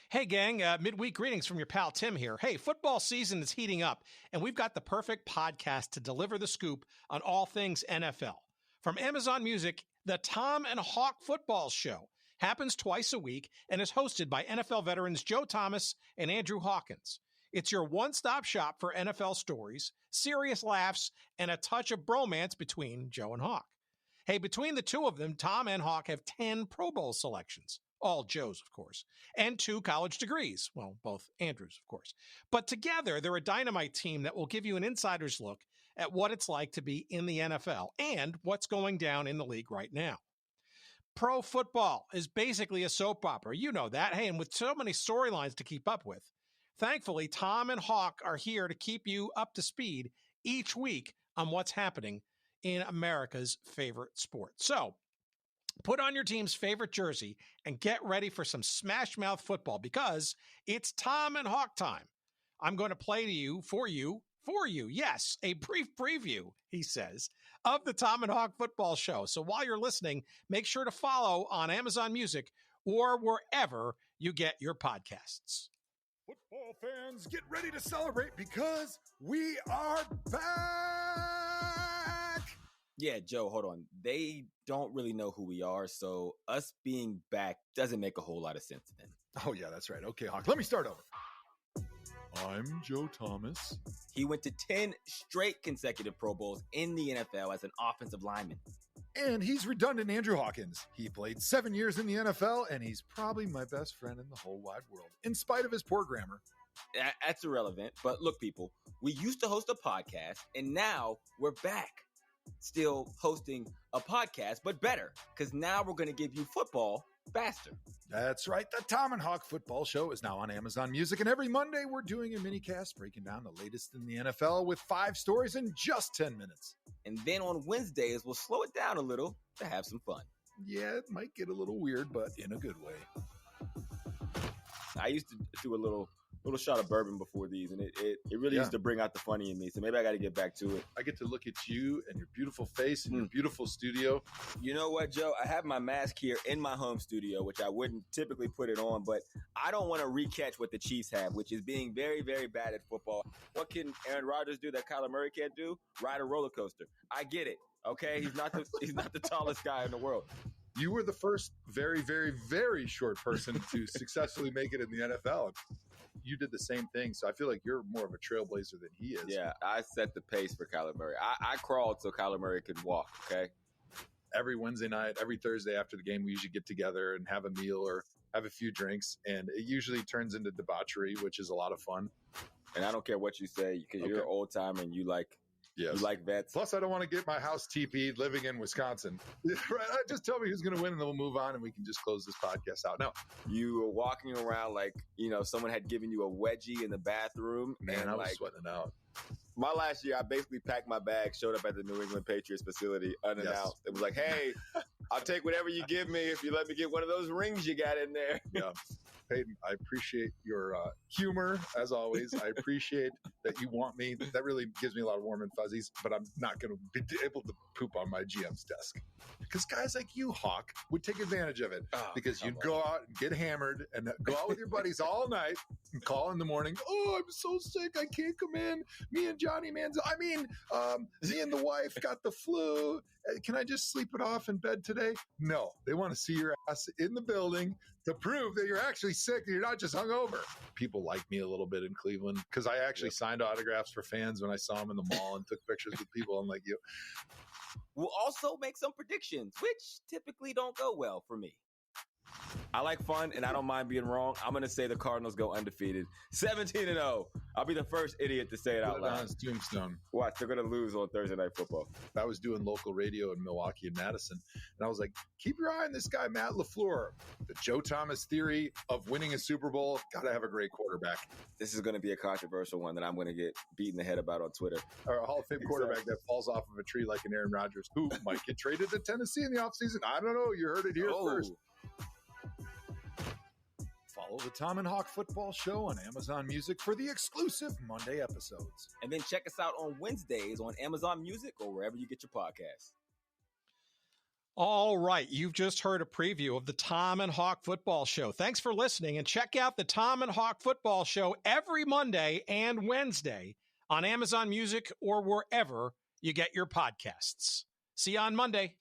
Hey, gang, midweek greetings from your pal Tim here. Hey, football season is heating up, and we've got the perfect podcast to deliver the scoop on all things NFL. From Amazon Music, the Thom and Hawk Football Show happens twice a week and is hosted by NFL veterans Joe Thomas and Andrew Hawkins. It's your one-stop shop for NFL stories, serious laughs, and a touch of bromance between Joe and Hawk. Hey, between the two of them, Thom and Hawk have 10 Pro Bowl selections. All Joe's, of course, and 2 college degrees. Well, both Andrew's, of course. But together, they're a dynamite team that will give you an insider's look at what it's like to be in the NFL and what's going down in the league right now. Pro football is basically a soap opera. You know that. Hey, and with so many storylines to keep up with, thankfully, Thom and Hawk are here to keep you up to speed each week on what's happening in America's favorite sport. So, put on your team's favorite jersey and get ready for some smash mouth football because it's Thom and Hawk time. I'm going to play to you, for you. Yes, a brief preview, he says, of the Thom and Hawk Football Show. So while you're listening, make sure to follow on Amazon Music or wherever you get your podcasts. Football fans, get ready to celebrate because we are back. Yeah, Joe, hold on. They don't really know who we are, so us being back doesn't make a whole lot of sense to them. Oh, yeah, that's right. Okay, Hawk, let me start over. I'm Joe Thomas. He went to 10 straight consecutive Pro Bowls in the NFL as an offensive lineman. And he's redundant Andrew Hawkins. He played 7 years in the NFL, and he's probably my best friend in the whole wide world, in spite of his poor grammar. That's irrelevant, but look, people, we used to host a podcast, and now we're back. Still hosting a podcast, but better, because now we're going to give you football faster. That's right. The Thom and Hawk Football Show is now on Amazon Music, and every Monday we're doing a mini cast breaking down the latest in the NFL with 5 stories in just 10 minutes. And then on Wednesdays, we'll slow it down a little to have some fun. Yeah, it might get a little weird, but in a good way. I used to do a little shot of bourbon before these, and it really used to bring out the funny in me. So maybe I got to get back to it. I get to look at you and your beautiful face and your beautiful studio. You know what, Joe? I have my mask here in my home studio, which I wouldn't typically put it on, but I don't want to recatch what the Chiefs have, which is being very, very bad at football. What can Aaron Rodgers do that Kyler Murray can't do? Ride a roller coaster. I get it. Okay, he's not the tallest guy in the world. You were the first very, very, very short person to successfully make it in the NFL. You did the same thing, so I feel like you're more of a trailblazer than he is. Yeah, I set the pace for Kyler Murray. I crawled so Kyler Murray could walk, okay? Every Wednesday night, every Thursday after the game, we usually get together and have a meal or have a few drinks, and it usually turns into debauchery, which is a lot of fun. And I don't care what you say, because you're an old timer and you like vets. Plus, I don't want to get my house TP'd living in Wisconsin. Right? Just tell me who's going to win, and then we'll move on, and we can just close this podcast out. No, you were walking around like, someone had given you a wedgie in the bathroom. Man, and I was sweating it out. My last year, I basically packed my bag, showed up at the New England Patriots facility unannounced. It was like, hey, I'll take whatever you give me if you let me get one of those rings you got in there. Yeah. Peyton, I appreciate your humor, as always. I appreciate that you want me. That really gives me a lot of warm and fuzzies, but I'm not going to be able to poop on my GM's desk. Because guys like you, Hawk, would take advantage of it. Because you'd go out and get hammered and go out with your buddies all night and call in the morning. Oh, I'm so sick. I can't come in. Me and Johnny me and the wife got the flu. Can I just sleep it off in bed today? No, they want to see your ass in the building to prove that you're actually sick and you're not just hungover. People like me a little bit in Cleveland because I actually signed autographs for fans when I saw them in the mall and took pictures with people. I'm like, you. We'll also make some predictions, which typically don't go well for me. I like fun, and I don't mind being wrong. I'm going to say the Cardinals go undefeated. 17-0. I'll be the first idiot to say it out loud. Tombstone. Watch, they're going to lose on Thursday Night Football. I was doing local radio in Milwaukee and Madison, and I was like, keep your eye on this guy, Matt LaFleur. The Joe Thomas theory of winning a Super Bowl, got to have a great quarterback. This is going to be a controversial one that I'm going to get beaten the head about on Twitter. Or a Hall of Fame quarterback that falls off of a tree like an Aaron Rodgers, who might get traded to Tennessee in the offseason. I don't know. You heard it here first. Follow the Thom and Hawk Football Show on Amazon Music for the exclusive Monday episodes. And then check us out on Wednesdays on Amazon Music or wherever you get your podcasts. All right, you've just heard a preview of the Thom and Hawk Football Show. Thanks for listening, and check out the Thom and Hawk Football Show every Monday and Wednesday on Amazon Music or wherever you get your podcasts. See you on Monday.